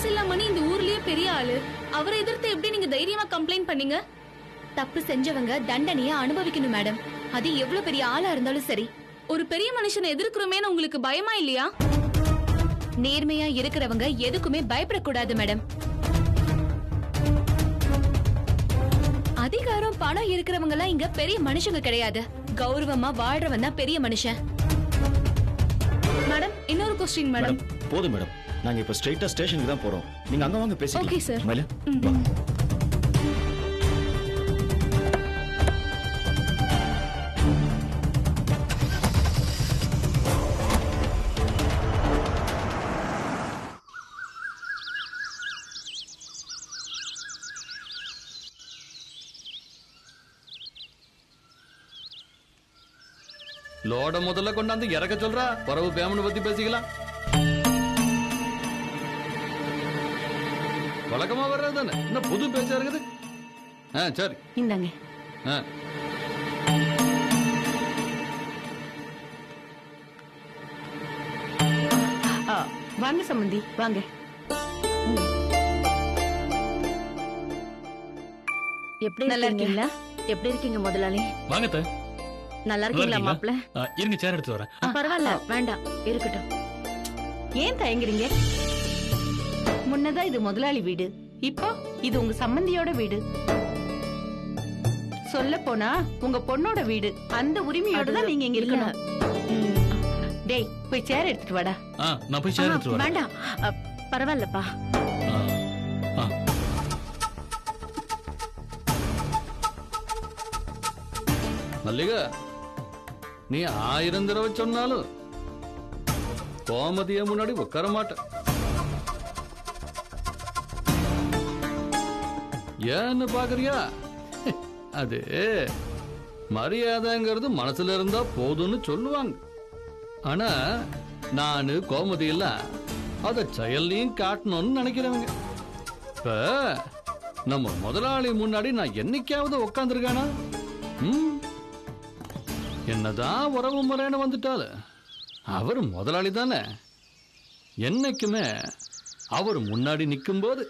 காசில்லாமணி இந்த ஊர்லயே பெரிய ஆளு. அவரை எதிர்த்து எப்படி நீங்க தைரியமா கம்ப்ளைண்ட் பண்ணீங்க? தப்பு செஞ்சவங்க தண்டனைய அனுபவிக்கணும் மேடம். அது எவ்வளவு பெரிய ஆளா இருந்தாலும் சரி. ஒரு பெரிய மனுஷனை எதிர்க்கிறோமேன்னு உங்களுக்கு பயமா இல்லையா? நேர்மையா இருக்கிறவங்க எதுக்குமே பயப்படக்கூடாது மேடம். அதிகாரம் பணம் இருக்கிறவங்க எல்லாம் இங்க பெரிய மனுஷங்க கிடையாது. கௌரவமா வாழ்றவன் தான் பெரிய மனுஷன். மேடம், இன்னொரு கொஸ்டின் மேடம். போதும் மேடம், நாங்க இப்ப ஸ்ட்ரைட்டா ஸ்டேஷனுக்கு தான் போறோம். நீங்க அங்க வாங்க பேசிக்கலாம். Okay sir. மயிலு, லோட முதல்ல கொண்டாந்து இறக்க சொல்றா. வரவு பேமெண்ட் பத்தி பேசிக்கலாம். வழக்கமா வர்றது தானே, என்ன புது பேச்சா இருக்குது? சரி இந்தாங்க. வாங்க சம்பந்தி, வாங்க. எப்படி நல்லா இருக்கீங்களா? எப்படி இருக்கீங்க முதலாளி? வாங்க. நல்லா இருக்கீங்களா மாப்ள? இருங்க, சேர் எடுத்து வரேன். பரவாயில்ல, வேண்டாம், இருக்கட்டும். ஏன் தயங்குறீங்க? முன்னதான் இது முதலாளி வீடு, இப்போ இது உங்க சம்பந்தியோட வீடு. சொல்ல போனா உங்க பொண்ணோட வீடு. அந்த உரிமையோட தான் நீங்க இங்க இருக்கணும். டேய், போய் சேர் எடுத்துட்டு வாடா. நான் போய் சேர் எடுத்துட்டு வரேன். வேண்டாம், பரவாயில்லப்பா. மல்லிகா, நீ 1000 தடவை சொன்னாலும் கோமதிய முன்னாடி உட்கார மாட்ட. ஏன்னு பாக்குறியா? அது மரியாதைங்கிறது மனசுல இருந்தா போதும்னு சொல்லுவாங்க. ஆனா நானு கோமதி எல்லாம் அத செயல்லையும் காட்டணும்னு நினைக்கிறவங்க. இப்ப நம்ம முதலாளி முன்னாடி நான் என்னைக்காவது உட்காந்துருக்கானா? என்னதான் உறவு முறைன்னு வந்துட்டால அவர் முதலாளி தானே. என்னைக்குமே அவர் முன்னாடி நிற்கும் போது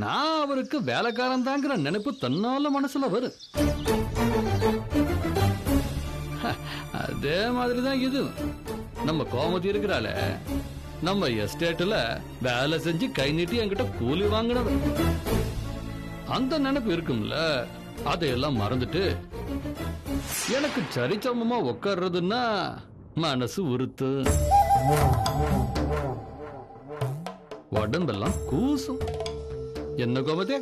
நான் அவருக்கு வேலைக்காரன் தாங்கிற நினைப்பு தன்னால மனசுல வரும். அதே மாதிரிதான் இது. நம்ம கோமதி இருக்கிறால, நம்ம எஸ்டேட்ல வேலை செஞ்சு கை நீட்டி என்கிட்ட கூலி வாங்கினது. அந்த நினைப்பு இருக்கும்ல, அதையெல்லாம் மறந்துட்டு எனக்கு சரிசமமா உட்கார்றதுன்னா மனசு உறுத்து, உடம்பெல்லாம் கூசும். என்ன கோமதே,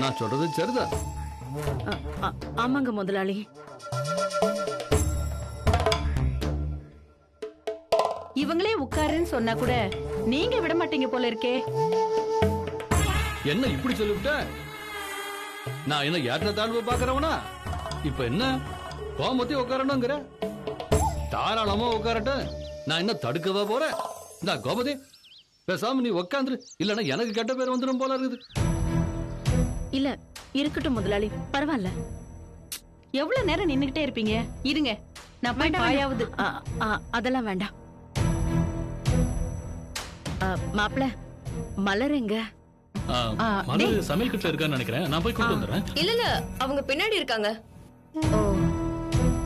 நான் சொல்றது சரிதா? ஆமாங்க முதலாளி. இவங்களே உட்காருன்னு சொன்னா கூட நீங்க விட மாட்டீங்க போல இருக்கே. என்ன இப்படி சொல்லிவிட்ட? நான் என்ன யாருன தாழ்வு பாக்குறவனா? இப்ப என்ன கோமதி உட்காரணுங்கிற? தாராளமா உட்காரட்டும், நான் என்ன தடுக்கவா போறேன்? இந்த கோமதி, பேசாம நீ உட்காந்துரு, இல்லன்னா எனக்கு கெட்ட பேர் வந்துடும் போல இருக்குது. இல்ல, இருக்கட்டும் முதலாளி, பரவாயில்ல. எவ்வளவு நேரம் நின்னுகிட்டே இருப்பீங்க? இருங்க, நான் போய் பாயாவது. அதெல்லாம் வேண்டாம். மாப்பிள, மலர் எங்க? மலர் சமையல் கட்டுல இருக்கான்னு நினைக்கிறேன். நான் போய் கூட்டு வந்துடுறேன். இல்ல, அவங்க பின்னாடி இருக்காங்க.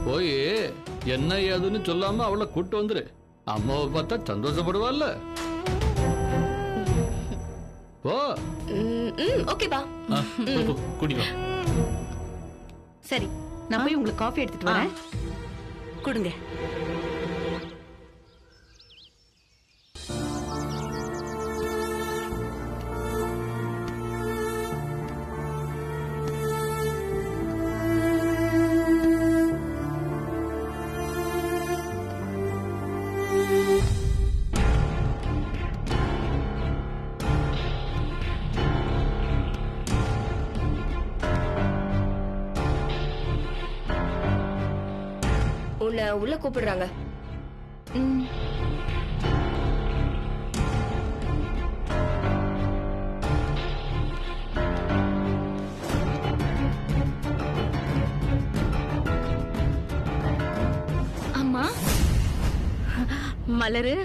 போய் என்ன ஏதுன்னு சொல்லாம அவளை கூட்டு வந்துரு. அம்மாவை பார்த்தா சந்தோஷப்படுவாள்ல. போ. ஓகேப்பா. கூட்டிட்டு வா. சரி, நான் போய் உங்களுக்கு காஃபி எடுத்துட்டு வரேன். கொடுங்க. உன்னை உள்ள கூப்பிடுறாங்க. அம்மா, மலரு,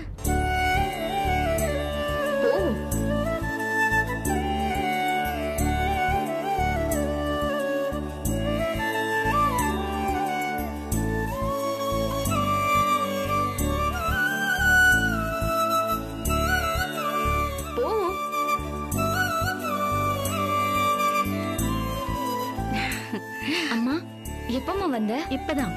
எப்பமா வந்த? இப்பதான்.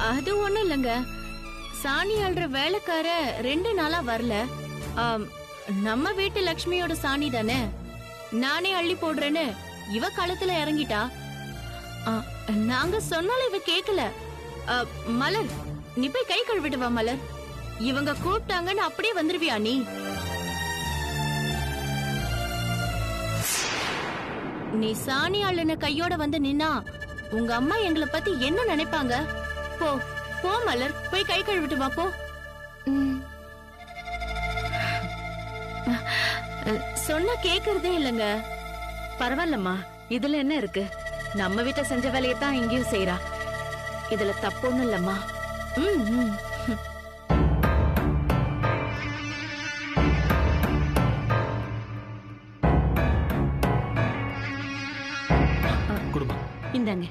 அது ஒண்ணும் இல்லங்க. சாணி அள்ளுற வேலைக்கார 2 நாளா வரல. நம்ம வீட்டு லக்ஷ்மியோட சாணி தானே, நானே அள்ளி போடுறேன்னு இவ களத்துல இறங்கிட்டா. நாங்க சொன்னாலும் இவ கேக்கல. மலர், நீ போய் கை கழுவிட்டு வா மலர். இவங்க கூப்பிட்டாங்கன்னு அப்படியே வந்துருவியா நீ? நீ சாணி அள்ளுன கையோட வந்து நின்னா உங்க அம்மா எங்களை பத்தி என்ன நினைப்பாங்க? போ போ மலர், போய் கை கழுவிட்டு வா போ. சொன்னா கேக்குறதே இல்லங்க. பரவாயில்லம்மா, இதுல என்ன இருக்கு? நம்ம வீட்டை செஞ்ச வேலையத்தான் இங்கேயும் செய்யறா. இதுல தப்பு ஒண்ணும் இல்லம்மா. ம், ம். குடும்பம் இந்தாங்க.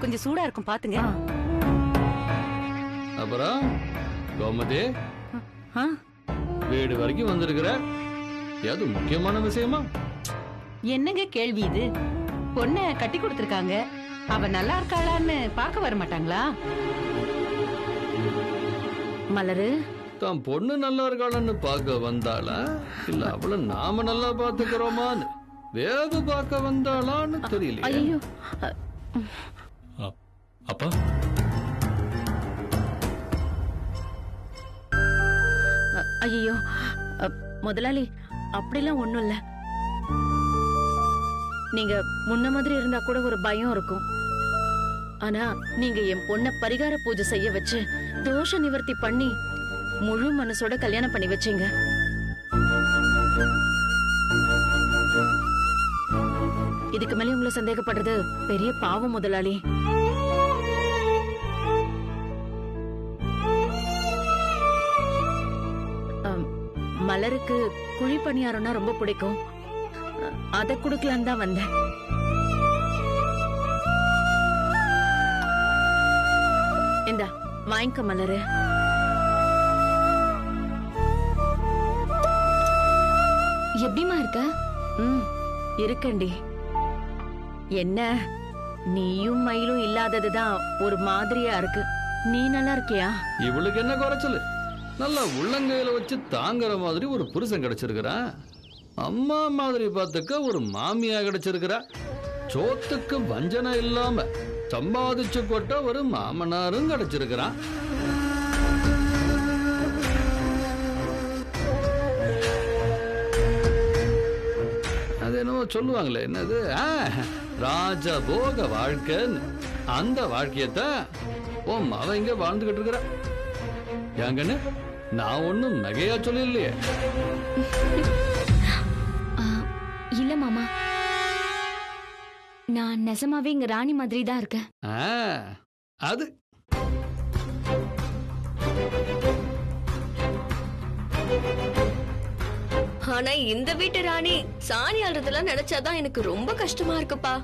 கொஞ்சம் சூடா இருக்கும் பாத்துங்க. அப்புறம் கோமதி, ஆ, வீடு வரைக்கும் வந்திருக்கிற, ஏது முக்கியமான விஷயமா? என்னங்க கேள்வி இது? பொண்ண கட்டி கொடுத்திருக்காங்க, அவ நல்லா இருக்காளான்னு பார்க்க வர மாட்டாங்களா? மலரு, தான் பொண்ணு நல்லா இருக்காளன்னு பார்க்க வந்தாளா, இல்ல அவள நாம நல்லா பாத்துக்கிறோமான்னு வேது பார்க்க வந்தாளான்னு தெரியல. ஐயோ, அப்பா ஐயோ, முதலாளி அப்படிலாம் ஒண்ணும் இல்ல. நீங்க முன்ன மாதிரி இருந்தா கூட ஒரு பயம் இருக்கும். ஆனா நீங்க என் பொண்ண பரிகார பூஜை செய்ய வச்சு தோஷ நிவர்த்தி பண்ணி முழு மனசோட கல்யாணம் பண்ணி வச்சீங்க. இதுக்கு மேலே உங்களை சந்தேகப்படுறது பெரிய பாவம் முதலாளி. மலருக்கு குழி பணியாரம்னா ரொம்ப பிடிக்கும். அதை குடுக்கலான்னு தான் வந்தேன். இந்தா வாங்கிக்க மலரு. எப்படிமா இருக்க? இருக்கண்டி. என்ன, நீயும் மயிலும் இல்லாததுதான் ஒரு மாதிரியா இருக்கு. நீ நல்லா இருக்கியா? இவளுக்கு என்ன குறைச்சல்? நல்லா உள்ளங்கையில வச்சு தாங்குற மாதிரி ஒரு புருஷன் கிடைச்சிருக்கிறான். அம்மா மாதிரி பார்த்துக்க ஒரு மாமியா கிடைச்சிருக்கிறா. சோத்துக்கு வஞ்சனை இல்லாம சம்பாதிச்சு கொட்ட ஒரு மாமனாரும் கிடைச்சிருக்கிறான். அது என்னவோ சொல்லுவாங்களே, என்னது, ராஜபோக வாழ்க்கைன்னு. அந்த வாழ்க்கையத்தான் உன் மவ இங்க வாழ்ந்துகிட்டு இருக்கிற. ஏங்கன்னு நான் ஒண்ணும் நகையா சொல்லலையே. இல்ல மாமா, நான் நெசமாவே இங்க ராணி மாதிரி தான் இருக்கேன். அது ஆனா இந்த வீட்டு ராணி சாணி அல்றதெல்லாம் நினைச்சாதான் எனக்கு ரொம்ப கஷ்டமா இருக்குப்பா.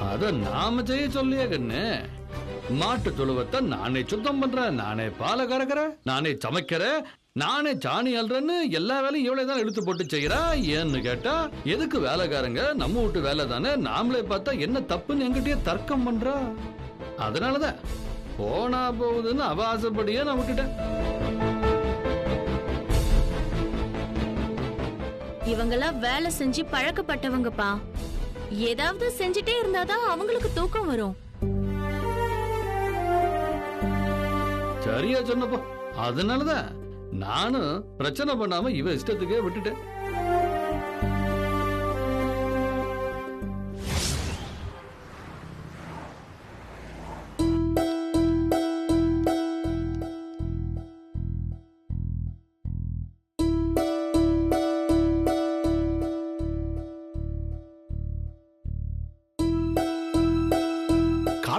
அத நாம செய்ய சொல்லியே கண்ணு. மாட்டு தொழுவத்தை நானே சுத்தம் பண்றேன், நானே பாலை கறக்கிறேன், நானே சமைக்கிறேன், நானே சாணி அல்றேன்னு எல்லா வேலையும் இவ்வளவுதான் எடுத்து போட்டு செய்யறா. ஏன்னு கேட்டா, எதுக்கு வேலைக்காரங்க, நம்ம வீட்டு வேலை தானே, நாமளே பார்த்தா என்ன தப்புன்னு என்கிட்டயே தர்க்கம் பண்றா. அதனாலதான் போனா போகுதுன்னு அவ ஆசைப்படியே நான் விட்டுட்டேன். இவங்கெல்லாம் வேலை செஞ்சு பழக்கப்பட்டவங்கப்பா. ஏதாவது செஞ்சுட்டே இருந்தாதான் அவங்களுக்கு தூக்கம் வரும். சரியா சொன்னப்பா. அதனாலதான் நானும் பிரச்சனை பண்ணாம இவ இஷ்டத்துக்கே விட்டுட்டேன்.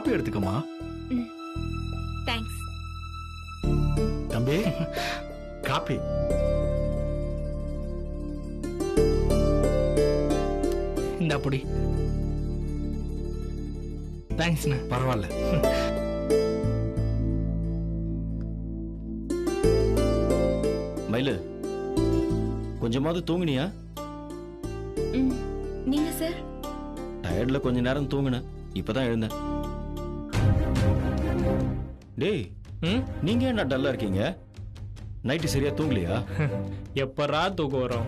காப்பி எடுத்துக்கமா. தேங்க்ஸ். தம்பி காப்பி. இந்த அப்படி. தேங்க்ஸ்ண்ணா. பரவாயில்ல. மயிலு, கொஞ்சமாவது தூங்குனியா? நீங்க சார்? டயர்ட்ல கொஞ்ச நேரம் தூங்குனேன், இப்பதான் எழுந்தேன். டேய், நீங்க என்ன டல்லா இருக்கீங்க? நைட்டு சரியா தூங்கலையா? எப்பரா தூக்கம் வரும்?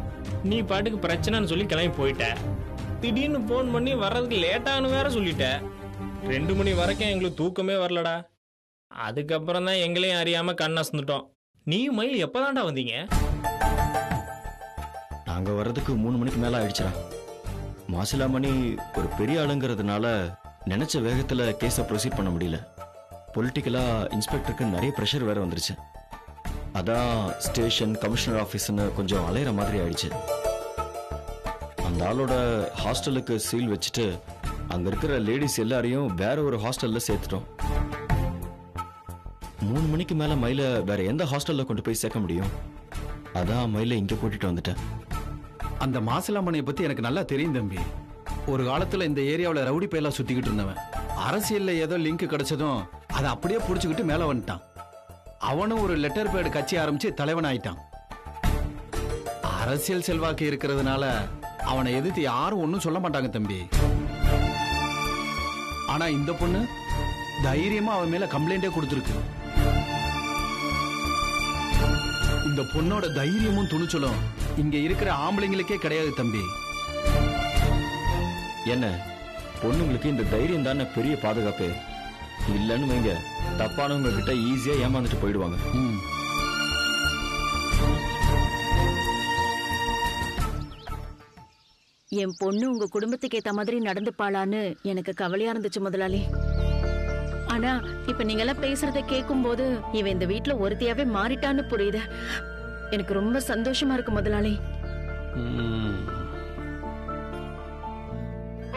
நீ பாட்டுக்கு பிரச்சனைன்னு சொல்லி கிளம்பி போயிட்ட. திடீர்னு போன் பண்ணி வர்றதுக்கு லேட்டானு வேற சொல்லிட்ட. 2 மணி வரைக்கும் எங்களுக்கு தூக்கமே வரலடா. அதுக்கப்புறம் தான் எங்களையும் அறியாம கண்ணாசந்துட்டோம். நீயும் மயில் எப்பதான்டா வந்தீங்க? நாங்க வர்றதுக்கு 3 மணிக்கு மேல ஆயிடுச்சுடா. மாசிலாமணி ஒரு பெரிய ஆளுங்கிறதுனால நினைச்ச வேகத்துல கேஸை ப்ரொசீட் பண்ண முடியல. பொலிட்டிக்கலா இன்ஸ்பெக்டருக்கு நிறைய ப்ரெஷர் வேற வந்துருச்சு. அதான் ஸ்டேஷன் கமிஷனர் ஆஃபீஸ்னு கொஞ்சம் அலையிற மாதிரி ஆயிடுச்சு. அந்த ஆளோட ஹாஸ்டலுக்கு சீல் வச்சுட்டு அங்க இருக்கிற லேடிஸ் எல்லாரையும் வேற ஒரு ஹாஸ்டல்ல சேர்த்துட்டோம். 3 மணிக்கு மேல மயில வேற எந்த ஹாஸ்டல்ல கொண்டு போய் சேர்க்க முடியும்? அதான் மயில இங்க கூட்டிட்டு வந்துட்டேன். அந்த மாசிலாமணியை பத்தி எனக்கு நல்லா தெரியும் தம்பி. ஒரு காலத்துல இந்த ஏரியாவில் ரவுடி பையலா சுத்திக்கிட்டு இருந்தவன். அரசியல்ல ஏதோ லிங்க் கிடைச்சதும் அதை அப்படியே புடிச்சுக்கிட்டு மேல வந்துட்டான். அவனும் ஒரு லெட்டர் பேடு கட்சி ஆரம்பிச்சு தலைவன் ஆயிட்டான். அரசியல் செல்வாக்கு இருக்கிறதுனால அவனை எதிர்த்து யாரும் ஒன்னும் சொல்ல மாட்டாங்க தம்பி. ஆனா இந்த பொண்ணு தைரியமா அவன் மேல கம்ப்ளைண்டே கொடுத்துருக்கு. இந்த பொண்ணோட தைரியமும் துணிச்சலும் இங்க இருக்கிற ஆம்பளைங்களுக்கே கிடையாது தம்பி. என்ன பொண்ணுங்களுக்கு இந்த தைரியம் தானே பெரிய பாதுகாப்பு. இல்லன்னு வைங்க, தப்பானவங்க கிட்ட ஈஸியா ஏமாந்துட்டு போயிடுவாங்க. என் பொண்ணு உங்க குடும்பத்துக்கு ஏத்த மாதிரி நடந்துப்பாளான்னு எனக்கு கவலையா இருந்துச்சு முதலாளி. ஆனா இப்ப நீங்க எல்லாம் பேசுறத கேட்கும் போது இவன் இந்த வீட்டுல ஒருத்தியாவே மாறிட்டான்னு புரியுது. எனக்கு ரொம்ப சந்தோஷமா இருக்கு முதலாளி.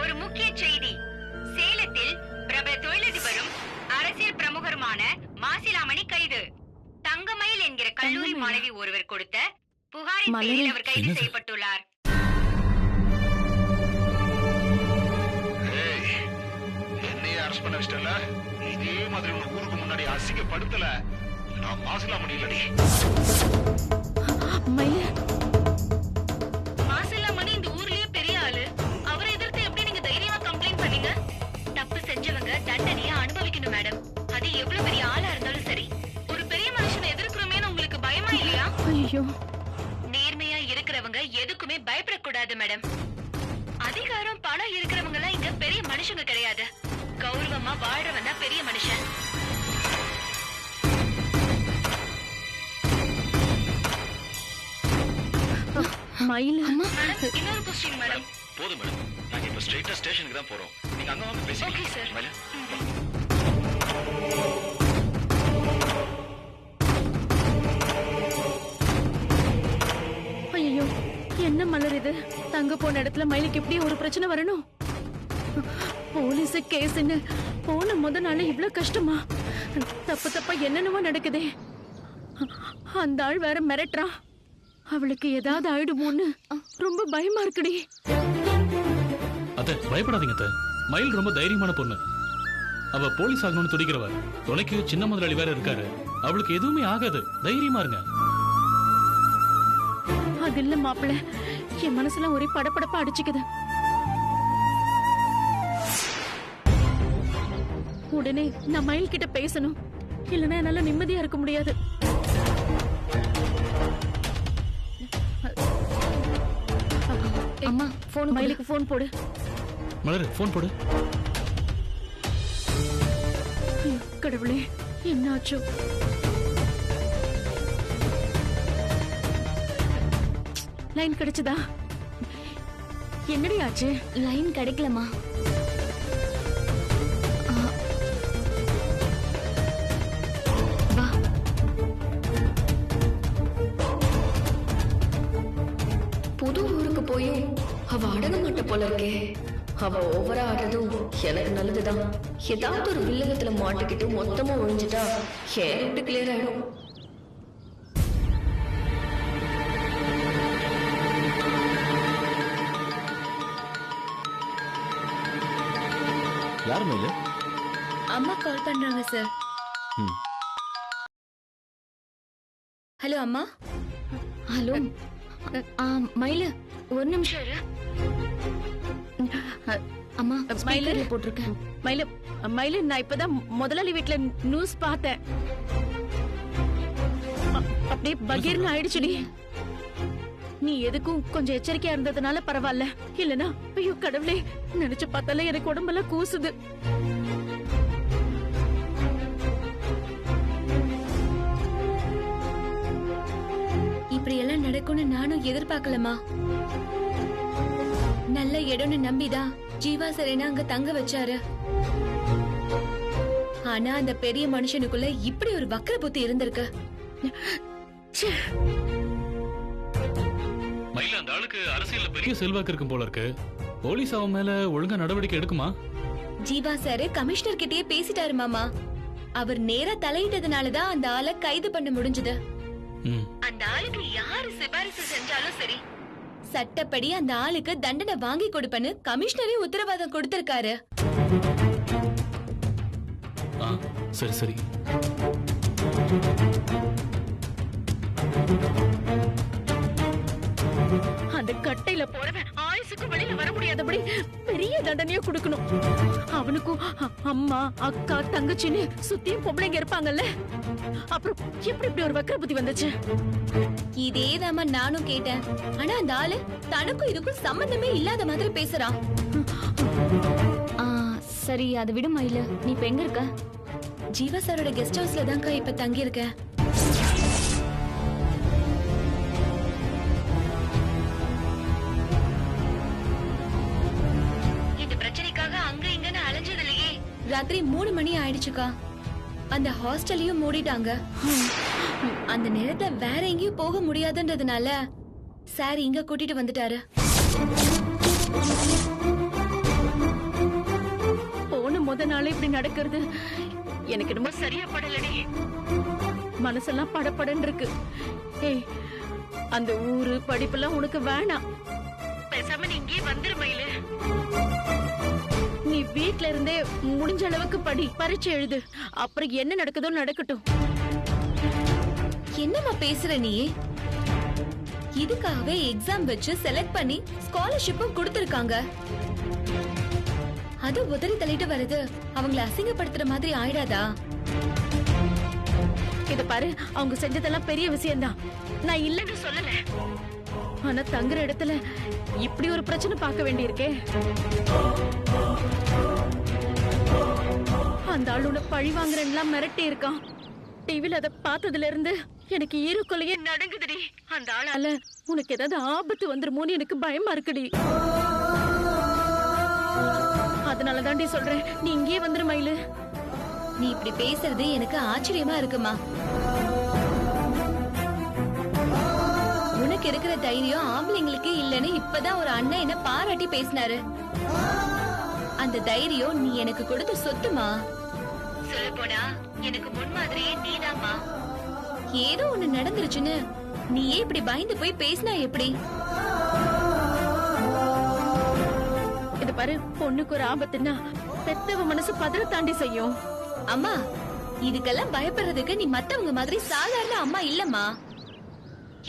ஒரு முக்கிய செய்தி. சேலத்தில் பிரபல தொழிலதிபரும் அரசியல் பிரமுகருமான மாசிலாமணி கைது. தங்கமயில் என்கிற கல்லூரி மாணவி ஒருவர் கொடுத்த புகாரின் பேரில் அவர் கைது செய்யப்பட்டுள்ளார். என்னையே அரஸ்ட் பண்ண வச்சிட்டல. இதே மாதிரி உங்க ஊருக்கு முன்னாடி அசிங்கப்படுத்தல. நான் மாசிலாமணி இல்லடி. மாசிலாமணி இந்த ஊர்லயே பெரிய ஆளு. அவரை எதிர்த்து எப்படி நீங்க தைரியமா கம்ப்ளைண்ட் பண்ணீங்க? தப்பு செஞ்சவங்க தண்டனையை அனுபவிக்கணும் மேடம். அது எவ்வளவு பெரிய ஆளா இருந்தாலும் சரி. ஒரு பெரிய மனுஷனை எதிர்க்கிறோமேன்னு உங்களுக்கு பயமா இல்லையா? ஐயோ, நேர்மையா இருக்கிறவங்க எதுக்குமே பயப்படக்கூடாது மேடம். அதிகாரம் பணம் இருக்கிறவங்க எல்லாம் இங்க பெரிய மனுஷங்க கிடையாது. கௌரவமா வாழ்றவன் தான் பெரிய மனுஷன். மயில் இன்னொரு கொஸ்டின் மேடம். போதும் மேடம், நாங்க இப்ப ஸ்ட்ரைட்டா ஸ்டேஷனுக்கு தான் போறோம். நீங்க அங்க வந்து பேசுங்க. Okay sir. ஐயோ, என்ன மலர் இது? தங்க போன இடத்துல மயிலுக்கு எப்படி ஒரு பிரச்சனை வரணும்? போலீஸ் கேஸ்ன்னு போன முத நாள் இவ்வளவு கஷ்டமா? தப்பு தப்பா என்னென்னவோ நடக்குதே. அந்த ஆள் வேற மிரட்டுறா. அவளுக்கு ஏதாவது ஆயிடுமோன்னு ரொம்ப பயமா இருக்குடி. அத்தை பயப்படாதீங்க அத்தை. மயில் ரொம்ப தைரியமான பொண்ணு. அவ போலீஸ் ஆகணும்னு துடிக்கிறவ. துணைக்கு சின்ன முதலாளி வேற இருக்காரு. அவளுக்கு எதுவுமே ஆகாது. தைரியமா இருங்க. அது இல்ல மாப்பிள்ள, என் மனசுல ஒரே படபடப்பா அடிச்சுக்குது. உடனே நான் மயில் கிட்ட பேசணும். இல்லைன்னா என்னால நிம்மதியா இருக்க முடியாது. அம்மா, போன் மயிலுக்கு போன் போடு. மலர் போன் போடு. கடவுளே, என்னாச்சோ? லைன் கிடைச்சதா? என்னடி ஆச்சு? லைன் கிடைக்கலமா. புது ஊருக்கு போயும் அவ அடங்க மாட்ட போல இருக்கே. அவ ஓவரா ஆடுறதும் எனக்கு நல்லதுதான். ஏதாவது ஒரு வில்லங்கத்துல மாட்டிக்கிட்டு மொத்தமா ஒழிஞ்சிட்டா என் ரூட்டு கிளியர் ஆயிடும். யார் மயிலு? அம்மா கால் பண்றாங்க சார். ம். ஹலோ அம்மா. ஹலோ மயிலு ஒரு நிமிஷம் இரு. அம்மா மயிலு போட்டிருக்கேன். மயிலு மயிலு நான் இப்பதான் முதலாளி வீட்ல நியூஸ் பார்த்தேன். அப்படியே பகீர்னு ஆயிடுச்சுடி. நீ எதுக்கும் கொஞ்சம் எச்சரிக்கையா இருந்ததுனால பரவாயில்ல. இல்லனா ஐயோ கடவுளே, நினைச்சு பார்த்தாலே எனக்கு உடம்பெல்லாம் கூசுது. இப்படி எல்லாம் நடக்கும்னு நானும் எதிர்பார்க்கலமா. நல்ல இடம்னு நம்பிதான் ஜீவா சரேனா அங்க தங்க வச்சாரு. ஆனா அந்த பெரிய மனுஷனுக்குள்ள இப்படி ஒரு வக்கர புத்தி இருந்திருக்கு. மயில அந்த ஆளுக்கு அரசியல்ல பெரிய செல்வாக்கு இருக்கும் போல இருக்கு. போலீஸ் அவன் மேல ஒழுங்கா நடவடிக்கை எடுக்குமா? ஜீவா சாரு கமிஷனர் கிட்டயே பேசிட்டாரு மாமா. அவர் நேரா தலையிட்டதுனாலதான் அந்த ஆளை கைது பண்ண முடிஞ்சது. அந்த ஆளுக்கு யாரு சிபாரிசு செஞ்சாலும் சரி, சட்டப்படி அந்த ஆளுக்கு தண்டனை வாங்கி கொடுப்பேன்னு கமிஷனரே உத்தரவாதம் கொடுத்திருக்காரு. சரி சரி. அந்த கட்டையில போறவன் ஆயுசுக்கு வெளியில வர முடியாதபடி பெரிய தண்டனையா கொடுக்கணும். அவனுக்கும் அம்மா அக்கா தங்கச்சின்னு சுத்தியும் பொம்பளைங்க இருப்பாங்கல்ல. அப்புறம் எப்படி இப்படி ஒரு வக்கர புத்தி வந்துச்சு? இதேதாமா நானும் கேட்டேன். ஆனா அந்த ஆளு தனக்கும் இதுக்கும் சம்பந்தமே இல்லாத மாதிரி பேசுறான். சரி அதை விடு மயில. நீ இப்ப எங்க இருக்க? ஜீவா சாரோட கெஸ்ட் ஹவுஸ்ல தான்க்கா இப்ப தங்கி இருக்க. இந்த பிரச்சனைக்காக அங்க இங்கன்னு அலைஞ்சதிலேயே ராத்திரி 3 மணி ஆயிடுச்சுக்கா. அந்த ஹாஸ்டலையும் மூடிட்டாங்க. அந்த நேரத்துல வேற எங்கேயும் போக முடியாதுன்றதுனால சார் இங்க கூட்டிட்டு வந்துட்டாரு. போன முத நாளே இப்படி நடக்கிறது எனக்கு ரொம்ப சரியா படலடி. மனசெல்லாம் படபடன்னு இருக்கு. ஏய், அந்த ஊரு படிப்பெல்லாம் உனக்கு வேணாம். பேசாம நீ இங்கே வந்துரு மயிலு. நீ வீட்ல இருந்தே முடிஞ்ச அளவுக்கு படி, பரீட்சை எழுது. அப்புறம் என்ன நடக்குதோ நடக்கட்டும். என்னம்மா பேசுற நீ? இதுக்காகவே எக்ஸாம் வச்சு செலக்ட் பண்ணி ஸ்காலர்ஷிப்பும் கொடுத்திருக்காங்க. அது உதறி தள்ளிட்டு வருது அவங்கள அசிங்கப்படுத்துற மாதிரி ஆயிடாதா? இத பாரு, அவங்க செஞ்சதெல்லாம் பெரிய விஷயம்தான், நான் இல்லன்னு சொல்லல. ஆனா தங்குற இடத்துல இப்படி ஒரு பிரச்சனை பார்க்க வேண்டியிருக்கே. அந்த ஆளோட பழி வாங்குறேன்லாம் மிரட்டி இருக்கான். டிவில அத பார்த்ததுல இருந்து எனக்கு ஈரக்கொலையே நடுங்குதுடி. அந்த ஆளால உனக்கு ஏதாவது ஆபத்து வந்துருமோன்னு எனக்கு பயமா இருக்குடி. அதனால தாண்டி சொல்றேன், நீ இங்கே வந்துரு மயிலு. நீ இப்படி பேசுறது எனக்கு ஆச்சரியமா இருக்குமா. உனக்கு இருக்கிற தைரியம் ஆம்பளைங்களுக்கு இல்லன்னு இப்பதான் ஒரு அண்ணன் என்ன பாராட்டி பேசினாரு. அந்த தைரியம் நீ எனக்கு கொடுத்த சொத்துமா. சொல்ல போனா எனக்கு முன்மாதிரியே நீதாம்மா. ஏதோ ஒண்ணு நடந்துருச்சுன்னு நீயே இப்படி பயந்து போய் பேசினா எப்படி? இது பாரு, பொண்ணுக்கு ஒரு ஆபத்துன்னா பெத்தவ மனசு பதற தாண்டி செய்யும். அம்மா, இதுக்கெல்லாம் பயப்படுறதுக்கு நீ மத்தவங்க மாதிரி சாதாரண அம்மா இல்லம்மா.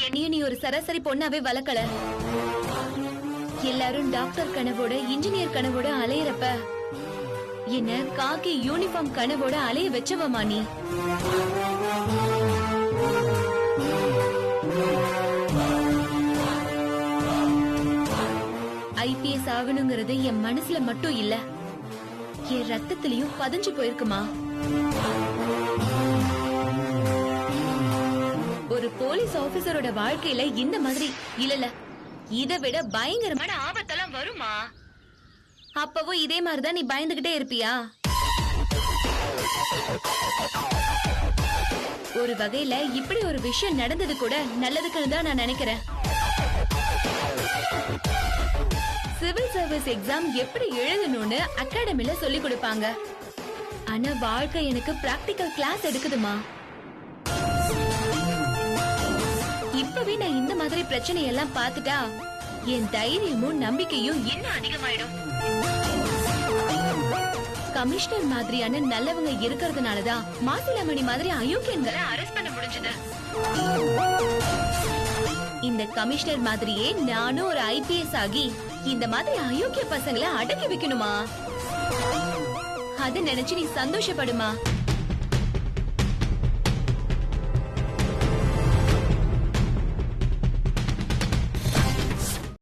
என்னையும் நீ ஒரு சராசரி பொண்ணாவே வளர்க்கல. எல்லாரும் டாக்டர் கனவோட இன்ஜினியர் கனவோட அலையறப்ப என்ன காக்கி யூனிஃபார்ம் கனவோட அலைய வச்சவமா நீ. IPS ஆகணுங்கிறது என் மனசுல மட்டும் இல்ல, என் ரத்தத்திலயும் பதிஞ்சு போயிருக்குமா. ஒரு போலீஸ் ஆபீசரோட வாழ்க்கையில இந்த மாதிரி இல்ல, இதை விட பயங்கரமான ஆபத்தெல்லாம் வருமா? அப்பவும் இதே மாதிரிதான் நீ பயந்துகிட்டே இருப்பியா? ஒரு வகையில இப்படி ஒரு விஷயம் நடந்தது கூட நல்லதுக்குன்னு தான் நான் நினைக்கிறேன். சர்வீஸ் எக்ஸாம் எப்படி எழுதணும்னு அகாடமில சொல்லி கொடுப்பாங்க. ஆனா வாழ்க்கை எனக்கு பிராக்டிகல் கிளாஸ் எடுக்குதுமா. இப்பவே நான் இந்த மாதிரி பிரச்சனை எல்லாம் பார்த்துட்டா என் தைரியமும் நம்பிக்கையும் இன்னும் அதிகமாயிடும். கமிஷனர் மாதிரியான நல்லவங்க இருக்கிறதுனாலதான் மாசிலாமணி மாதிரி அயோக்கியங்களை அரெஸ்ட் பண்ண முடிஞ்சது. இந்த கமிஷனர் மாதிரியே நானும் ஒரு IPS ஆகி இந்த மாதிரி அயோக்கிய பசங்களை அடக்கி வைக்கணுமா? அத நினைச்சு நீ சந்தோஷப்படுமா?